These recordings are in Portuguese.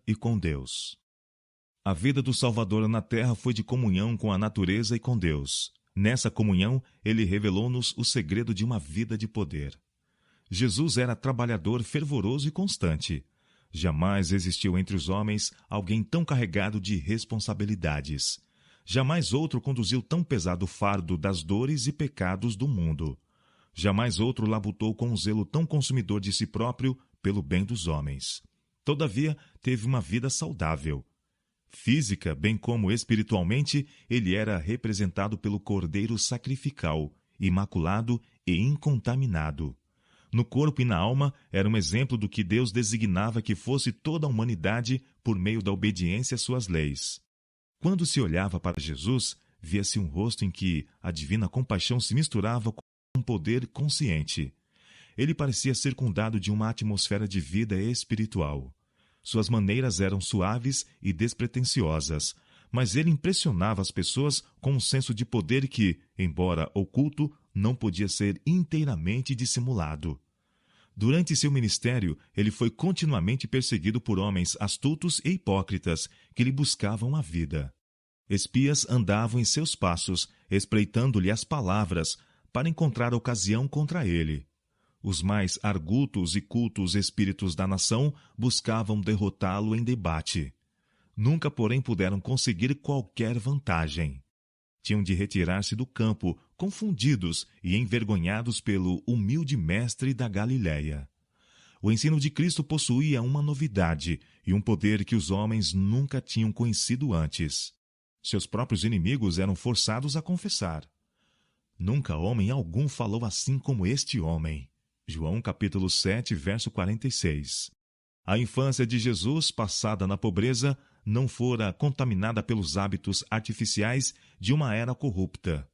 e com Deus. A vida do Salvador na terra foi de comunhão com a natureza e com Deus. Nessa comunhão, ele revelou-nos o segredo de uma vida de poder. Jesus era trabalhador fervoroso e constante. Jamais existiu entre os homens alguém tão carregado de responsabilidades. Jamais outro conduziu tão pesado fardo das dores e pecados do mundo. Jamais outro labutou com um zelo tão consumidor de si próprio pelo bem dos homens. Todavia, teve uma vida saudável. Física, bem como espiritualmente, ele era representado pelo Cordeiro sacrificial, imaculado e incontaminado. No corpo e na alma, era um exemplo do que Deus designava que fosse toda a humanidade por meio da obediência às suas leis. Quando se olhava para Jesus, via-se um rosto em que a divina compaixão se misturava com um poder consciente. Ele parecia circundado de uma atmosfera de vida espiritual. Suas maneiras eram suaves e despretensiosas, mas ele impressionava as pessoas com um senso de poder que, embora oculto, não podia ser inteiramente dissimulado. Durante seu ministério, ele foi continuamente perseguido por homens astutos e hipócritas que lhe buscavam a vida. Espias andavam em seus passos, espreitando-lhe as palavras, para encontrar ocasião contra ele. Os mais argutos e cultos espíritos da nação buscavam derrotá-lo em debate. Nunca, porém, puderam conseguir qualquer vantagem. Tinham de retirar-se do campo, confundidos e envergonhados pelo humilde mestre da Galiléia. O ensino de Cristo possuía uma novidade e um poder que os homens nunca tinham conhecido antes. Seus próprios inimigos eram forçados a confessar. Nunca homem algum falou assim como este homem. João capítulo 7, verso 46. A infância de Jesus, passada na pobreza, não fora contaminada pelos hábitos artificiais de uma era corrupta.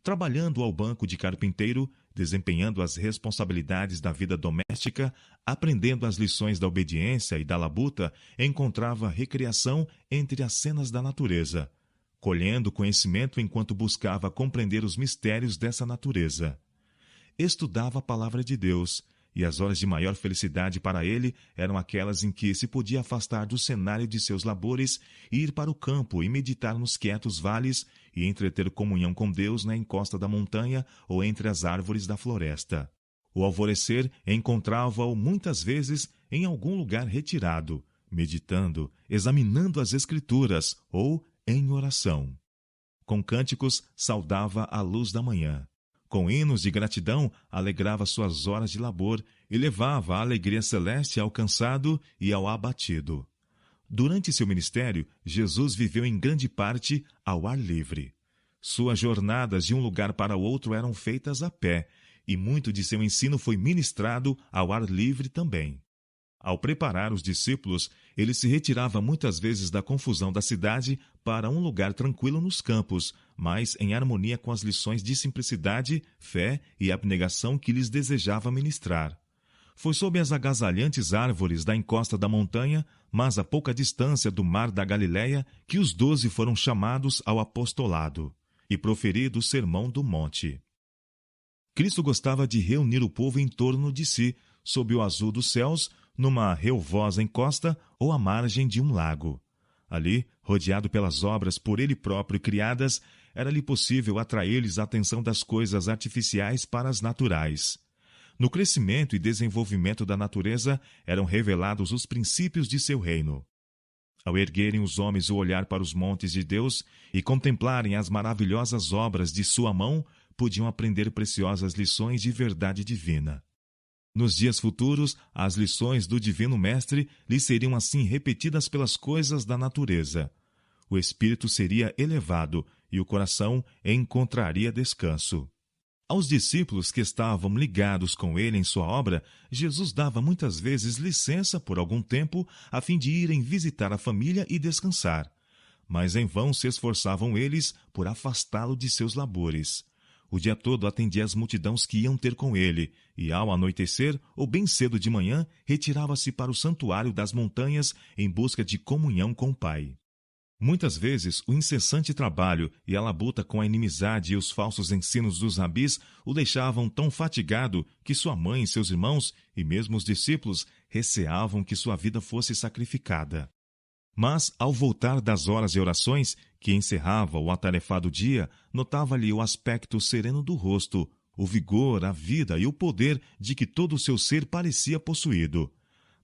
Trabalhando ao banco de carpinteiro, desempenhando as responsabilidades da vida doméstica, aprendendo as lições da obediência e da labuta, encontrava recreação entre as cenas da natureza, colhendo conhecimento enquanto buscava compreender os mistérios dessa natureza. Estudava a palavra de Deus, e as horas de maior felicidade para ele eram aquelas em que se podia afastar do cenário de seus labores e ir para o campo e meditar nos quietos vales e entreter comunhão com Deus na encosta da montanha ou entre as árvores da floresta. O alvorecer encontrava-o muitas vezes em algum lugar retirado, meditando, examinando as Escrituras ou em oração. Com cânticos, saudava a luz da manhã. Com hinos de gratidão, alegrava suas horas de labor e levava a alegria celeste ao cansado e ao abatido. Durante seu ministério, Jesus viveu em grande parte ao ar livre. Suas jornadas de um lugar para outro eram feitas a pé, e muito de seu ensino foi ministrado ao ar livre também. Ao preparar os discípulos, ele se retirava muitas vezes da confusão da cidade para um lugar tranquilo nos campos, mas em harmonia com as lições de simplicidade, fé e abnegação que lhes desejava ministrar. Foi sob as agasalhantes árvores da encosta da montanha, mas a pouca distância do mar da Galiléia, que os 12 foram chamados ao apostolado e proferido o sermão do monte. Cristo gostava de reunir o povo em torno de si, sob o azul dos céus, numa relvosa encosta ou à margem de um lago. Ali, rodeado pelas obras por ele próprio criadas, era-lhe possível atrair-lhes a atenção das coisas artificiais para as naturais. No crescimento e desenvolvimento da natureza eram revelados os princípios de seu reino. Ao erguerem os homens o olhar para os montes de Deus e contemplarem as maravilhosas obras de sua mão, podiam aprender preciosas lições de verdade divina. Nos dias futuros, as lições do Divino Mestre lhe seriam assim repetidas pelas coisas da natureza. O espírito seria elevado e o coração encontraria descanso. Aos discípulos que estavam ligados com ele em sua obra, Jesus dava muitas vezes licença por algum tempo a fim de irem visitar a família e descansar. Mas em vão se esforçavam eles por afastá-lo de seus labores. O dia todo atendia às multidões que iam ter com ele, e ao anoitecer, ou bem cedo de manhã, retirava-se para o santuário das montanhas em busca de comunhão com o Pai. Muitas vezes, o incessante trabalho e a labuta com a inimizade e os falsos ensinos dos rabis o deixavam tão fatigado que sua mãe e seus irmãos, e mesmo os discípulos, receavam que sua vida fosse sacrificada. Mas, ao voltar das horas e orações, que encerrava o atarefado dia, notava-lhe o aspecto sereno do rosto, o vigor, a vida e o poder de que todo o seu ser parecia possuído.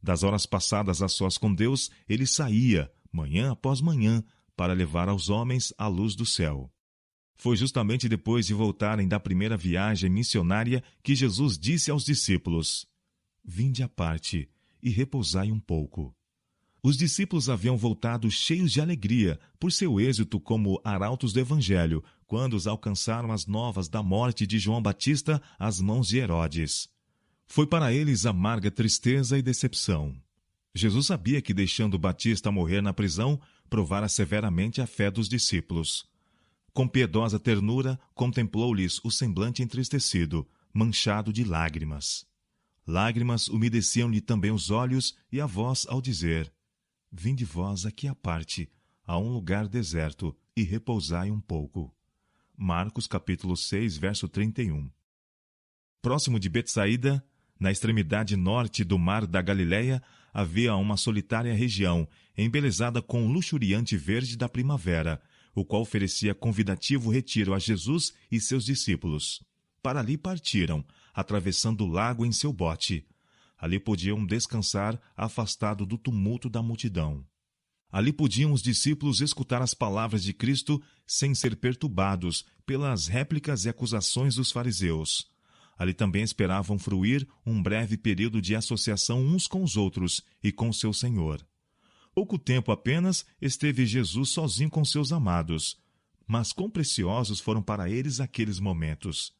Das horas passadas a sós com Deus, ele saía, manhã após manhã, para levar aos homens a luz do céu. Foi justamente depois de voltarem da primeira viagem missionária que Jesus disse aos discípulos: "Vinde à parte e repousai um pouco." Os discípulos haviam voltado cheios de alegria por seu êxito como arautos do Evangelho, quando os alcançaram as novas da morte de João Batista às mãos de Herodes. Foi para eles amarga tristeza e decepção. Jesus sabia que, deixando Batista morrer na prisão, provara severamente a fé dos discípulos. Com piedosa ternura, contemplou-lhes o semblante entristecido, manchado de lágrimas. Lágrimas umedeciam-lhe também os olhos e a voz ao dizer: "Vinde vós aqui à parte, a um lugar deserto, e repousai um pouco." Marcos capítulo 6, verso 31. Próximo de Betsaída, na extremidade norte do mar da Galileia, havia uma solitária região, embelezada com o luxuriante verde da primavera, o qual oferecia convidativo retiro a Jesus e seus discípulos. Para ali partiram, atravessando o lago em seu bote. Ali podiam descansar, afastado do tumulto da multidão. Ali podiam os discípulos escutar as palavras de Cristo sem ser perturbados pelas réplicas e acusações dos fariseus. Ali também esperavam fruir um breve período de associação uns com os outros e com seu Senhor. Pouco tempo apenas esteve Jesus sozinho com seus amados, mas quão preciosos foram para eles aqueles momentos.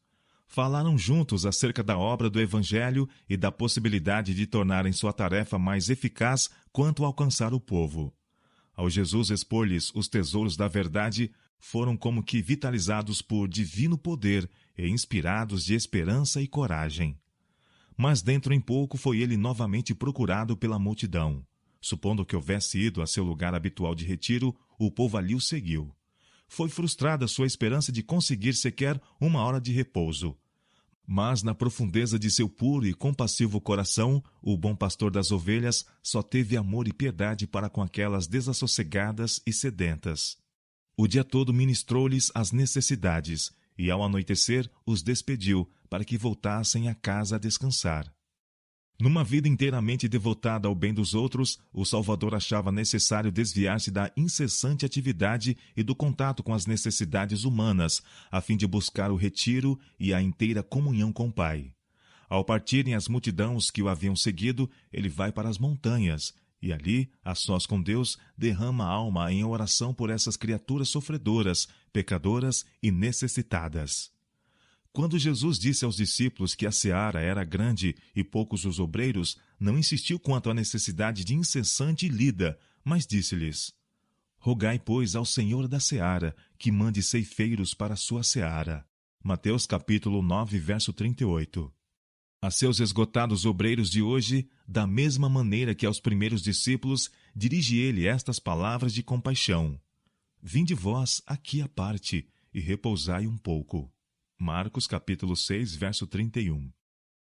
Falaram juntos acerca da obra do Evangelho e da possibilidade de tornarem sua tarefa mais eficaz quanto a alcançar o povo. Ao Jesus expor-lhes os tesouros da verdade, foram como que vitalizados por divino poder e inspirados de esperança e coragem. Mas dentro em pouco foi ele novamente procurado pela multidão. Supondo que houvesse ido a seu lugar habitual de retiro, o povo ali o seguiu. Foi frustrada sua esperança de conseguir sequer uma hora de repouso. Mas na profundeza de seu puro e compassivo coração, o bom pastor das ovelhas só teve amor e piedade para com aquelas desassossegadas e sedentas. O dia todo ministrou-lhes as necessidades, e ao anoitecer os despediu para que voltassem à casa a descansar. Numa vida inteiramente devotada ao bem dos outros, o Salvador achava necessário desviar-se da incessante atividade e do contato com as necessidades humanas, a fim de buscar o retiro e a inteira comunhão com o Pai. Ao partirem as multidões que o haviam seguido, ele vai para as montanhas, e ali, a sós com Deus, derrama a alma em oração por essas criaturas sofredoras, pecadoras e necessitadas. Quando Jesus disse aos discípulos que a seara era grande e poucos os obreiros, não insistiu quanto à necessidade de incessante lida, mas disse-lhes: "Rogai, pois, ao Senhor da seara, que mande ceifeiros para a sua seara." Mateus capítulo 9, verso 38. A seus esgotados obreiros de hoje, da mesma maneira que aos primeiros discípulos, dirige ele estas palavras de compaixão: "Vinde vós aqui à parte, e repousai um pouco." Marcos capítulo 6, verso 31.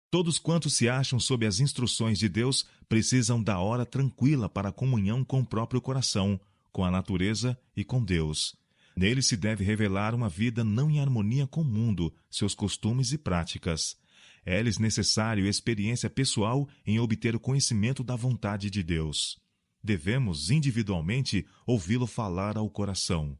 Todos quantos se acham sob as instruções de Deus precisam da hora tranquila para a comunhão com o próprio coração, com a natureza e com Deus. Nele se deve revelar uma vida não em harmonia com o mundo, seus costumes e práticas. É-lhes necessário experiência pessoal em obter o conhecimento da vontade de Deus. Devemos, individualmente, ouvi-lo falar ao coração.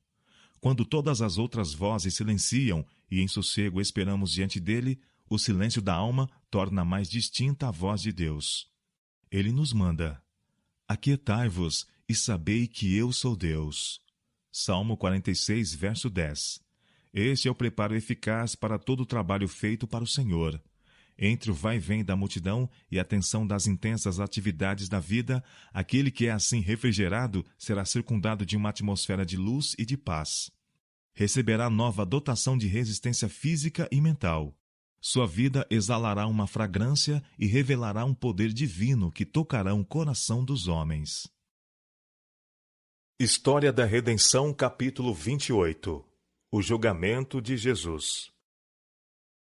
Quando todas as outras vozes silenciam e em sossego esperamos diante dele, o silêncio da alma torna mais distinta a voz de Deus. Ele nos manda: "Aquietai-vos e sabei que eu sou Deus." Salmo 46, verso 10. Este é o preparo eficaz para todo o trabalho feito para o Senhor. Entre o vai e vem da multidão e a tensão das intensas atividades da vida, aquele que é assim refrigerado será circundado de uma atmosfera de luz e de paz. Receberá nova dotação de resistência física e mental. Sua vida exalará uma fragrância e revelará um poder divino que tocará o coração dos homens. História da Redenção, capítulo 28. O julgamento de Jesus.